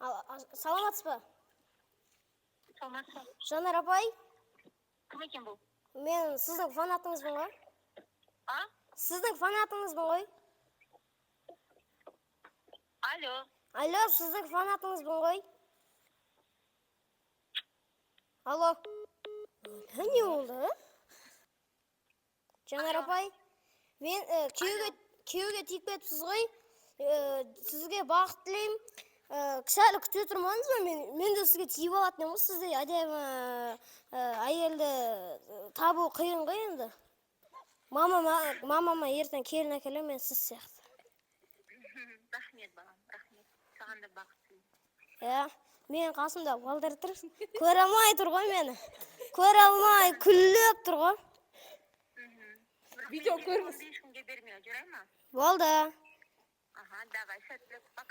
Саламатсыз ба? Саламатсыз. Жанар апай, Кім екен бұл? мен сіздің фанатыңызбын ғой. А? Сіздің фанатыңызбын ғой. Алло. Алло, сіздің фанатыңызбын ғой. Алло. Не болды? Жанар апай, мен күйеуге тиіп кетіпсіз ғой. Сізге бақыт тілеймін. Кішәлі күте тұрмаңыз ба? Мен де сізге тиіп алатын еміз. Сізде әдемі әйелді табу қиын ғой енді. Мамама ертең келін әкелемін, мен сіз сияқты. Рахмет балам, рахмет. Саған да бақыт тілеймін. Иә, мен қасымда балдар тұр. Көре алмай тұр ғой мені. Көре алмай, күліп тұр ғой. Видео көріңіз. Ешкімге бермеу, жүрай ма? Болды. Ага, давай, сәттілік, пока.